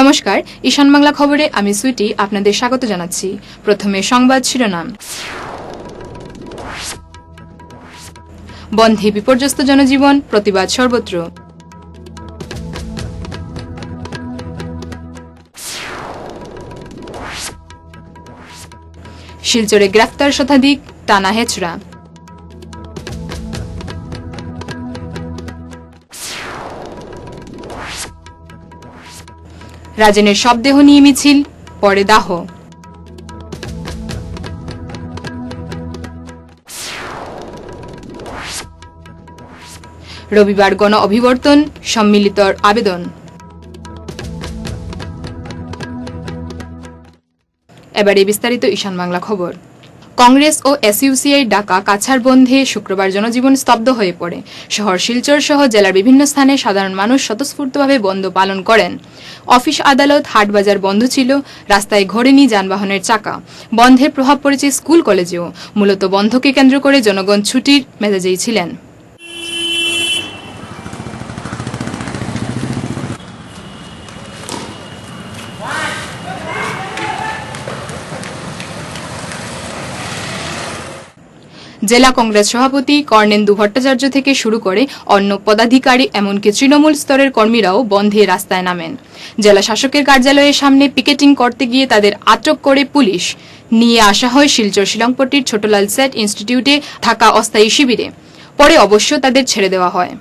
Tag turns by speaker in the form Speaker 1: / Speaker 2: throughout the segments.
Speaker 1: নমস্কার, ঈশান বাংলা খবরে আমি সুইটি আপনাদের স্বাগত জানাচ্ছি। প্রথমে সংবাদ শিরোনাম। বন্ধে বিপর্যস্ত জনজীবন, প্রতিবাদ সর্বত্র। শিলচরে গ্রেফতার শতাধিক, টানা হেচড়া। রাজেনের শবদেহ নিয়ে মিছিল, পরে দাহ। রবিবার গণ অভিবর্তন, সম্মিলিতর আবেদন। এবারে বিস্তারিত ঈশান বাংলা খবর। কংগ্রেস ও এসইউসিআই ডাকা কাছাড় বন্ধে শুক্রবার জনজীবন স্তব্ধ হয়ে পড়ে। শহর শিলচর সহ জেলার বিভিন্ন স্থানে সাধারণ মানুষ স্বতঃস্ফূর্তভাবে বন্ধ পালন করেন। অফিস, আদালত, হাটবাজার বন্ধ ছিল, রাস্তায় ঘোরেনি যানবাহনের চাকা। বন্ধের প্রভাব পড়েছে স্কুল কলেজেও। মূলত বন্ধকে কেন্দ্র করে জনগণ ছুটির মেজাজেই ছিলেন। জেলা কংগ্রেস সভাপতি কর্ণেন্দু ভট্টাচার্য থেকে শুরু করে অন্য পদাধিকারী এমনকি তৃণমূল স্তরের কর্মীরাও বন্ধে রাস্তায় নামেন। জেলা শাসকের কার্যালয়ের সামনে পিকেটিং করতে গিয়ে তাদের আটক করে পুলিশ নিয়ে আসা হয় শিলচর শিলংপট্টির ছোটলাল সেট ইনস্টিটিউটে থাকা অস্থায়ী শিবিরে। পরে অবশ্য তাদের ছেড়ে দেওয়া হয়।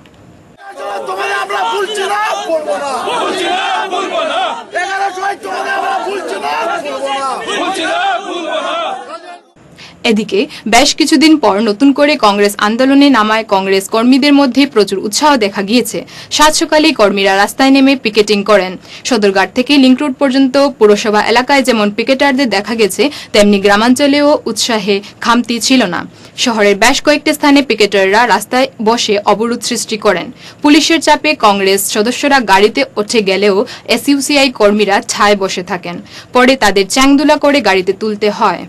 Speaker 1: এদিকে বেশ কিছুদিন পর নতুন করে কংগ্রেস আন্দোলনে নামায় কংগ্রেস কর্মীদের মধ্যে প্রচুর উৎসাহ দেখা গিয়েছে। সাত সকালে কর্মীরা রাস্তায় নেমে পিকেটিং করেন। সদরঘাট থেকে লিংক রোড পর্যন্ত পুরসভা এলাকায় যেমন পিকেটারদের দেখা গেছে, তেমনি গ্রামাঞ্চলেও উৎসাহে খামতি ছিল না। শহরের বেশ কয়েকটি স্থানে পিকেটাররা রাস্তায় বসে অবরোধ সৃষ্টি করেন। পুলিশের চাপে কংগ্রেস সদস্যরা গাড়িতে উঠে গেলেও এসইউসিআই কর্মীরা ছায় বসে থাকেন। পরে তাদের চ্যাংদোলা করে গাড়িতে তুলতে হয়।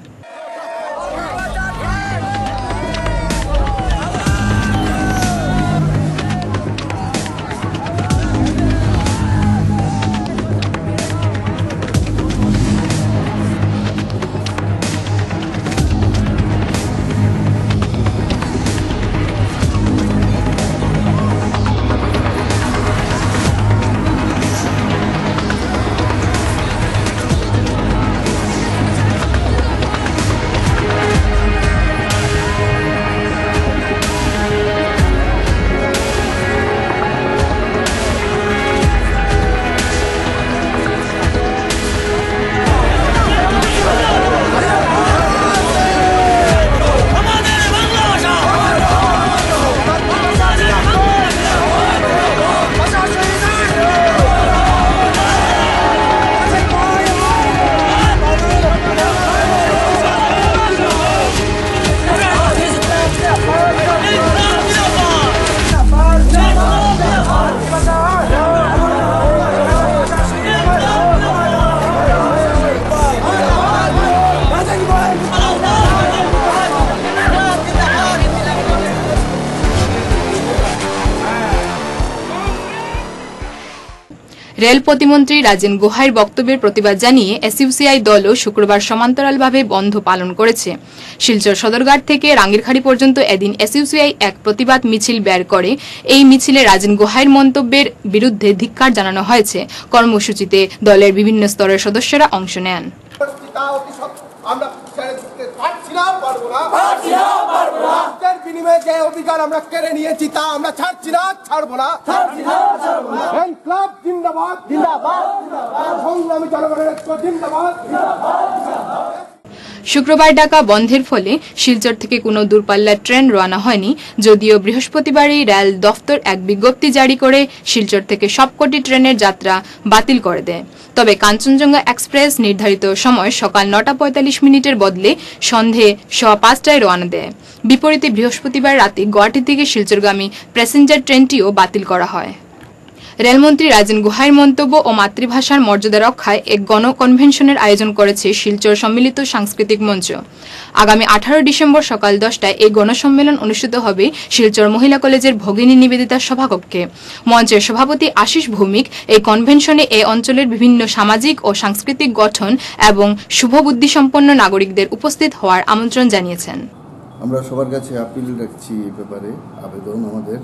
Speaker 1: রেল প্রতিমন্ত্রী রাজেন গুহাইর বক্তব্যের প্রতিবাদ জানিয়ে এসইউসিআই দলও শুক্রবার সমান্তরালভাবে বন্ধ পালন করেছে। শিলচর সদরঘাট থেকে রাঙ্গিরখাড়ি পর্যন্ত এদিন এসইউসিআই এক প্রতিবাদ মিছিল বের করে। এই মিছিলে রাজেন গুহাইর মন্তব্যের বিরুদ্ধে ধিক্কার জানানো হয়েছে। কর্মসূচিতে দলের বিভিন্ন স্তরের সদস্যরা অংশ নেন।
Speaker 2: অধিকার আমরা কেড়ে নিয়েছি তা আমরা ছাড়ছি না, ছাড়বো না। জিন্দাবাদ, জিন্দাবাদ, সংগ্রামী জনগণের ঐক্য জিন্দাবাদ।
Speaker 1: শুক্রবার ডাকা বন্ধের ফলে শিলচর থেকে কোনো দূরপাল্লার ট্রেন রওনা হয়নি। যদিও বৃহস্পতিবারই রেল দফতর এক বিজ্ঞপ্তি জারি করে শিলচর থেকে সবকটি ট্রেনের যাত্রা বাতিল করে দেয়। তবে কাঞ্চনজঙ্ঘা এক্সপ্রেস নির্ধারিত সময় সকাল 9:45 বদলে সন্ধে 5:15 রওনা দেয়। বিপরীতে বৃহস্পতিবার রাতে গুয়াহাটি থেকে শিলচরগামী প্যাসেঞ্জার ট্রেনটিও বাতিল করা হয়। রেলমন্ত্রী রাজেন গুহাইর মন্তব্য ও মাতৃভাষার মর্যাদা রক্ষায় এক গণকনভেনশনের আয়োজন করেছে শিলচর সম্মিলিত সাংস্কৃতিক মঞ্চ। আগামী 18 ডিসেম্বর সকাল 10টায় এই গণসম্মেলন অনুষ্ঠিত হবে শিলচর মহিলা কলেজের ভগিনী নিবেদিতা সভাকক্ষে। মঞ্চের সভাপতি আশিস ভৌমিক এই কনভেনশনে এই অঞ্চলের বিভিন্ন সামাজিক ও সাংস্কৃতিক গঠন এবং শুভবুদ্ধিসম্পন্ন নাগরিকদের উপস্থিত হওয়ার আমন্ত্রণ জানিয়েছেন।
Speaker 3: আমরা সবার কাছে আপিল রাখছি এই ব্যাপারে, আবেদন আমাদের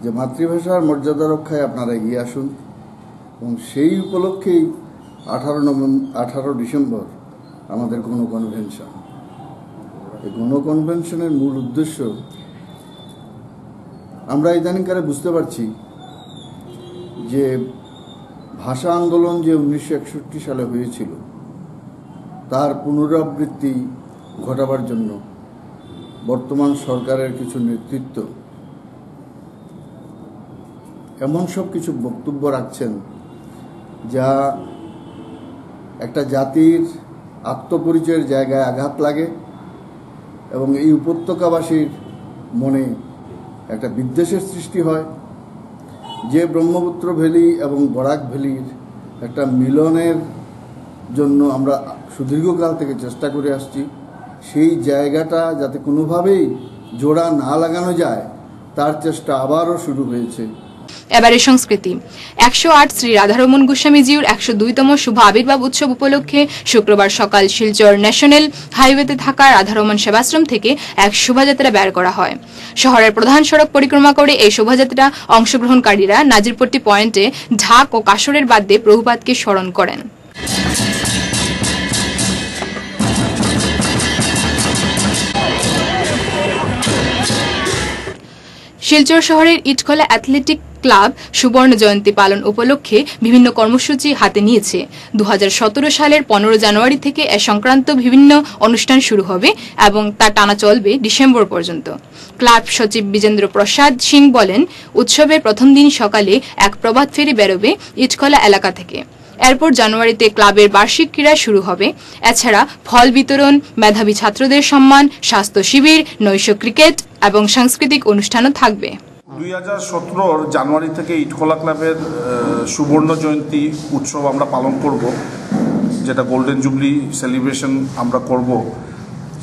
Speaker 3: যে মাতৃভাষার মর্যাদা রক্ষায় আপনারা এগিয়ে আসুন এবং সেই উপলক্ষেই 18 ডিসেম্বর আমাদের গণকনভেনশন। এই গণকনভেনশনের মূল উদ্দেশ্য আমরা ইদানিংকালে বুঝতে পারছি যে ভাষা আন্দোলন যে 1961 সালে হয়েছিল তার পুনরাবৃত্তি ঘটাবার জন্য বর্তমান সরকারের কিছু নেতৃত্ব এমন সব কিছু বক্তব্য রাখছেন যা একটা জাতির আত্মপরিচয়ের জায়গায় আঘাত লাগে এবং এই উপত্যকাবাসীর মনে একটা বিদ্বেষের সৃষ্টি হয়। যে ব্রহ্মপুত্র ভ্যালি এবং বরাক ভ্যালির একটা মিলনের জন্য আমরা সুদীর্ঘকাল থেকে চেষ্টা করে আসছি, সেই জায়গাটা যাতে কোনোভাবেই জোড়া না লাগানো যায় তার চেষ্টা আবারও শুরু হয়েছে।
Speaker 1: এবারে সংস্কৃতি। 108 শ্রী রাধারমণ গোস্বামীজির 102তম শুভ আবির্ভাব উৎসব উপলক্ষে শুক্রবার সকাল শিলচর ন্যাশনাল হাইওয়েতে থাকা রাধারমণ সেবাশ্রম থেকে এক শোভাযাত্রা বের করা হয়। শহরের প্রধান সড়ক পরিক্রমা করে এই শোভাযাত্রা অংশগ্রহণকারীরা নাজিরপট্টি পয়েন্টে ঢাক ও কাসরের বাদ্যে প্রভুপাদকে স্মরণ করেন। শিলচর শহরের ইটখোলা অ্যাথলেটিক ক্লাব সুবর্ণ জয়ন্তী পালন উপলক্ষে বিভিন্ন কর্মসূচি হাতে নিয়েছে। 2017 সালের 15 জানুয়ারি থেকে এ সংক্রান্ত বিভিন্ন অনুষ্ঠান শুরু হবে এবং তা টানা চলবে ডিসেম্বর পর্যন্ত। ক্লাব সচিব বিজেন্দ্র প্রসাদ সিং বলেন, উৎসবের প্রথম দিন সকালে এক প্রভাত ফেরি বেরোবে ইটখোলা এলাকা থেকে। এরপর জানুয়ারিতে ক্লাবের বার্ষিক ক্রীড়া শুরু হবে। এছাড়া ফল বিতরণ, মেধাবী ছাত্রদের সম্মান, স্বাস্থ্য শিবির, নৈশ ক্রিকেট এবং সাংস্কৃতিক অনুষ্ঠানও থাকবে।
Speaker 4: 2017 জানুয়ারি থেকে ইটখোলা ক্লাবের সুবর্ণ জয়ন্তী উৎসব আমরা পালন করব, যেটা গোল্ডেন জুবলি সেলিব্রেশন আমরা করব।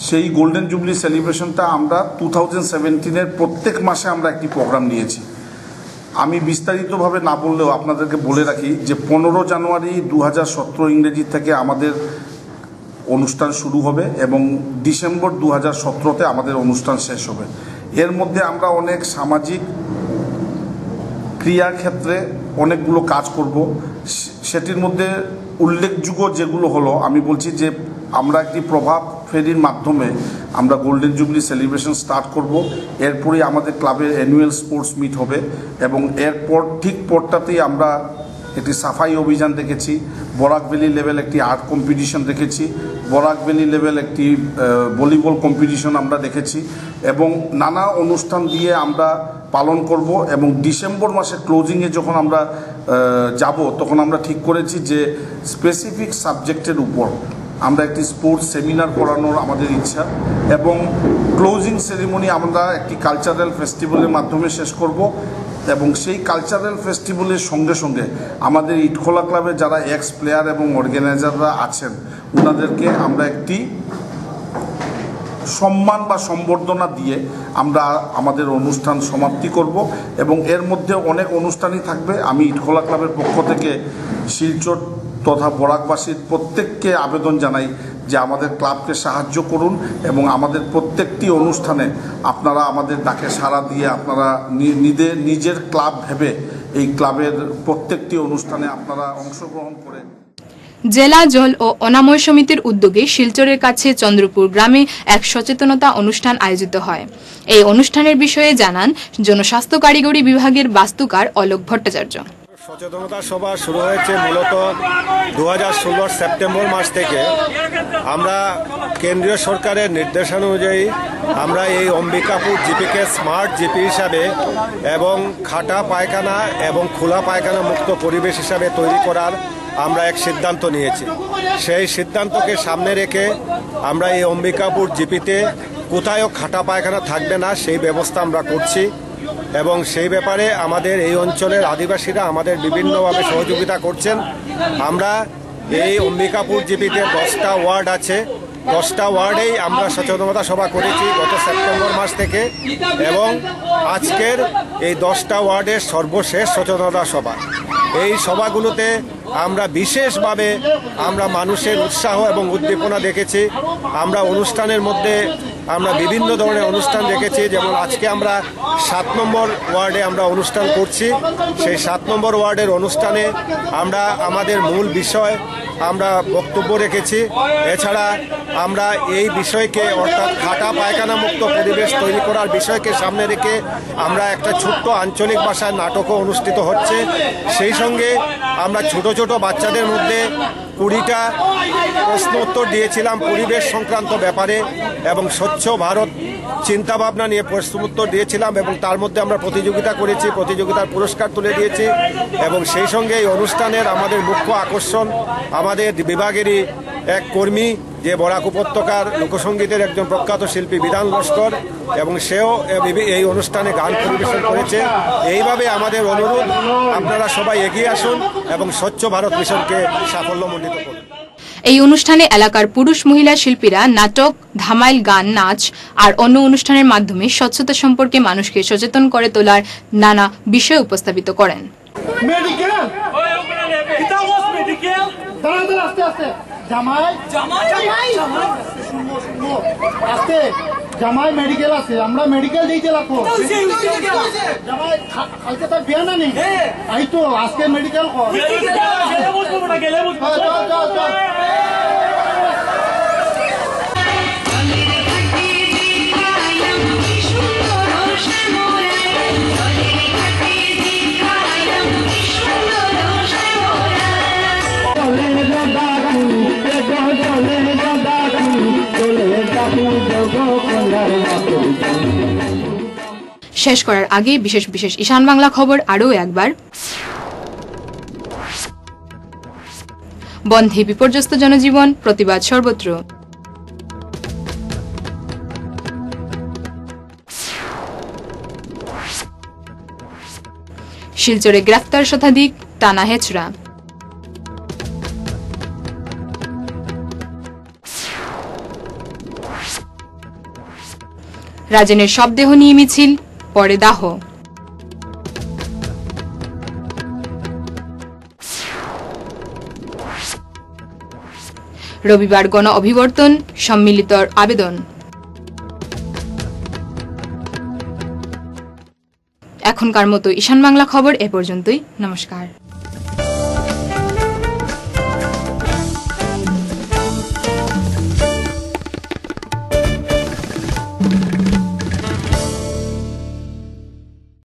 Speaker 4: সেই গোল্ডেন জুবলি সেলিব্রেশনটা আমরা 2017-এর প্রত্যেক মাসে আমরা একটি প্রোগ্রাম নিয়েছি। আমি বিস্তারিতভাবে না বললেও আপনাদেরকে বলে রাখি যে 15 জানুয়ারি 2017 ইংরেজি থেকে আমাদের অনুষ্ঠান শুরু হবে এবং ডিসেম্বর 2017-তে আমাদের অনুষ্ঠান শেষ হবে। এর মধ্যে আমরা অনেক সামাজিক ক্রিয়ার ক্ষেত্রে অনেকগুলো কাজ করব। সেটির মধ্যে উল্লেখযোগ্য যেগুলো হলো, আমি বলছি যে আমরা একটি প্রভাব ফেরির মাধ্যমে আমরা গোল্ডেন জুবলি সেলিব্রেশন স্টার্ট করব। এরপরেই আমাদের ক্লাবের অ্যানুয়াল স্পোর্টস মিট হবে এবং এরপর ঠিক পরটাতেই আমরা একটি সাফাই অভিযান দেখেছি। বরাক ভ্যালি লেভেল একটি আর্ট কম্পিটিশন দেখেছি। বরাক ভ্যালি লেভেল একটি ভলিবল কম্পিটিশন আমরা দেখেছি এবং নানা অনুষ্ঠান দিয়ে আমরা পালন করব। এবং ডিসেম্বর মাসে ক্লোজিংয়ে যখন আমরা যাব তখন আমরা ঠিক করেছি যে স্পেসিফিক সাবজেক্টের উপর আমরা একটি স্পোর্টস সেমিনার করানোর আমাদের ইচ্ছা এবং ক্লোজিং সেরিমনি আমরা একটি কালচারাল ফেস্টিভ্যালের মাধ্যমে শেষ করব। এবং সেই কালচারাল ফেস্টিভ্যালের সঙ্গে সঙ্গে আমাদের ইটখোলা ক্লাবের যারা এক্স প্লেয়ার এবং অর্গানাইজাররা আছেন ওনাদেরকে আমরা একটি সম্মান বা সম্বর্ধনা দিয়ে আমরা আমাদের অনুষ্ঠান সমাপ্তি করব এবং এর মধ্যে অনেক অনুষ্ঠানই থাকবে। আমি ইটখোলা ক্লাবের পক্ষ থেকে শিলচর তথা বরাকবাসীর প্রত্যেককে আবেদন জানাই যে আমাদের ক্লাবকে সাহায্য করুন এবং আমাদের প্রত্যেকটি অনুষ্ঠানে আপনারা আমাদের ডাকে সাড়া দিয়ে আপনারা নিজের ক্লাব ভেবে এই ক্লাবের প্রত্যেকটি অনুষ্ঠানে আপনারা অংশগ্রহণ করে।
Speaker 1: জেলা জল ও অনাময় সমিতির উদ্যোগে শিলচরের কাছে চন্দ্রপুর গ্রামে এক সচেতনতা অনুষ্ঠান আয়োজিত হয়। এই অনুষ্ঠানের বিষয়ে জানান জনস্বাস্থ্য কারিগরি বিভাগের বাস্তুকার অলোক ভট্টাচার্য।
Speaker 5: সচেতনতা সভা শুরু হয়েছে মূলত 2016 সেপ্টেম্বর মাস থেকে। আমরা কেন্দ্রীয় সরকারের নির্দেশানুযায়ী আমরা এই অম্বিকাপুর জিপিকে স্মার্ট জিপি হিসাবে এবং খাটা পায়খানা এবং খোলা পায়খানা মুক্ত পরিবেশ হিসাবে তৈরি করার আমরা এক সিদ্ধান্ত নিয়েছি। সেই সিদ্ধান্তকে সামনে রেখে আমরা এই অম্বিকাপুর জিপিতে কোথায়ও খাটা পায়খানা থাকবে না সেই ব্যবস্থা আমরা করছি এবং সেই ব্যাপারে আমাদের এই অঞ্চলের আদিবাসীরা আমাদের বিভিন্নভাবে সহযোগিতা করছেন। আমরা এই অম্বিকাপুর জিপিতে 10টা ওয়ার্ড আছে, 10টা ওয়ার্ডেই আমরা সচেতনতা সভা করেছি গত সেপ্টেম্বর মাস থেকে, এবং আজকের এই 10টা ওয়ার্ডের সর্বশেষ সচেতনতা সভা। এই সভাগুলোতে আমরা বিশেষভাবে আমরা মানুষের উৎসাহ এবং উদ্দীপনা দেখেছি। আমরা অনুষ্ঠানের মধ্যে আমরা বিভিন্ন ধরনের অনুষ্ঠান দেখেছি, যেমন আজকে আমরা 7 নম্বর ওয়ার্ডে আমরা অনুষ্ঠান করছি। সেই 7 নম্বর ওয়ার্ডের অনুষ্ঠানে আমরা আমাদের মূল বিষয় আমরা বক্তব্য রেখেছি। এছাড়া আমরা এই বিষয়কে অর্থাৎ খাটা পায়খানা মুক্ত পরিবেশ তৈরি করার বিষয়কে সামনে রেখে আমরা একটা ছোট্ট আঞ্চলিক ভাষায় নাটকও অনুষ্ঠিত হচ্ছে। সেই সঙ্গে আমরা ছোট ছোট বাচ্চাদের মধ্যে 20টা প্রশ্ন উত্তর দিয়েছিলাম পরিবেশ সংক্রান্ত ব্যাপারে, এবং স্বচ্ছ ভারত চিন্তাভাবনা নিয়ে প্রশ্ন উত্তর দিয়েছিলাম, এবং তার মধ্যে আমরা প্রতিযোগিতা করেছি, প্রতিযোগিতার পুরস্কার তুলে দিয়েছি। এবং সেই সঙ্গে এই অনুষ্ঠানের আমাদের মুখ্য আকর্ষণ আমাদের বিভাগেরই এক কর্মী, যে বরাক উপত্যকার লোকসঙ্গীতের একজন প্রখ্যাত শিল্পী বিধান লস্কর, এবং সেও এই অনুষ্ঠানে গান পরিবেশন করেছে। এইভাবে আমাদের অনুরোধ, আপনারা সবাই এগিয়ে আসুন এবং স্বচ্ছ ভারত মিশনকে সাফল্যমণ্ডিত করুন।
Speaker 1: এই অনুষ্ঠানে এলাকার পুরুষ মহিলা শিল্পীরা নাটক, ধামাইল, গান, নাচ আর অন্য অনুষ্ঠানের মাধ্যমে স্বচ্ছতা সম্পর্কে মানুষকে সচেতন করে তোলার নানা বিষয় উপস্থাপিত করেন।
Speaker 2: মেডিকেল দাঁড়া আস্তে আস্তে জামাই জামাই জামাই আস্তে জামাই মেডিকেল আছে, আমরা মেডিকেল দিতে লাগবো। জামাই কালকে তার বিয়া না নেই, আই তো আজকে মেডিকেল কর।
Speaker 1: শেষ করার আগে বিশেষ বিশেষ ঈশান বাংলা খবর আরও একবার। বন্ধে বিপর্যস্ত জনজীবন, প্রতিবাদ সর্বত্র। শিলচরে গ্রেফতার শতাধিক টানা হেচড়া। রাজেনের শবদেহ নিয়ে মিছিল, পরে দাহ। রবিবার গণ অভিবর্তন সম্মিলিতর আবেদন। এখনকার মতো ঈশান বাংলা খবর এ পর্যন্তই। নমস্কার।